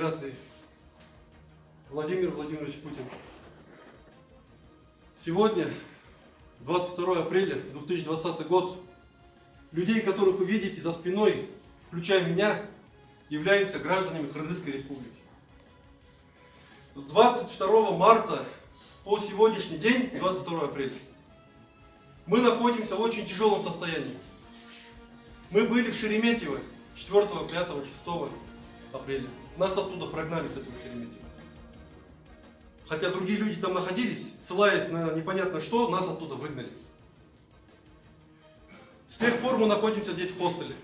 Федерации Владимир Владимирович Путин. Сегодня, 22 апреля 2020 год, людей, которых вы видите за спиной, включая меня, являемся гражданами Кыргызской Республики. С 22 марта по сегодняшний день, 22 апреля, мы находимся в очень тяжелом состоянии. Мы были в Шереметьево 4, 5, 6 апреля. Нас оттуда прогнали с этого Шереметьево. Хотя другие люди там находились, ссылаясь на непонятно что, нас оттуда выгнали. С тех пор мы находимся здесь в хостеле.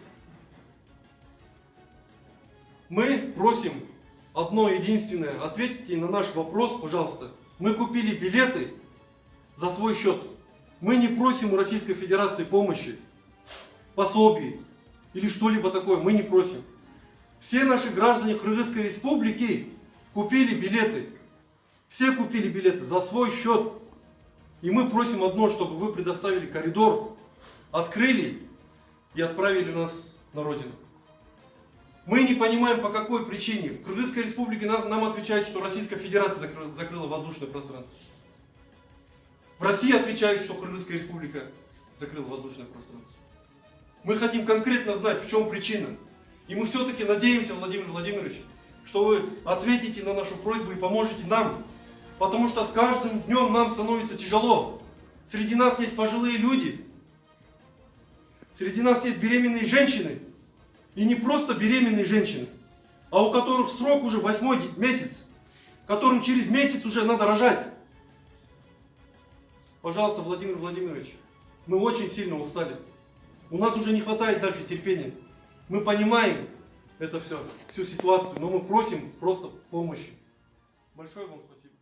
Мы просим одно единственное, ответьте на наш вопрос, пожалуйста. Мы купили билеты за свой счет. Мы не просим у Российской Федерации помощи, пособий или что-либо такое. Мы не просим. Все наши граждане Кыргызской Республики купили билеты. Все купили билеты за свой счет. И мы просим одно, чтобы вы предоставили коридор, открыли и отправили нас на родину. Мы не понимаем, по какой причине. В Кыргызской Республике нам отвечают, что Российская Федерация закрыла воздушное пространство. В России отвечают, что Кыргызская Республика закрыла воздушное пространство. Мы хотим конкретно знать, в чем причина. И мы все-таки надеемся, Владимир Владимирович, что вы ответите на нашу просьбу и поможете нам. Потому что с каждым днем нам становится тяжело. Среди нас есть пожилые люди. Среди нас есть беременные женщины. И не просто беременные женщины, а у которых срок уже 8-й месяц, которым через месяц уже надо рожать. Пожалуйста, Владимир Владимирович, мы очень сильно устали. У нас уже не хватает дальше терпения. Мы понимаем это все, всю ситуацию, но мы просим просто помощи. Большое вам спасибо.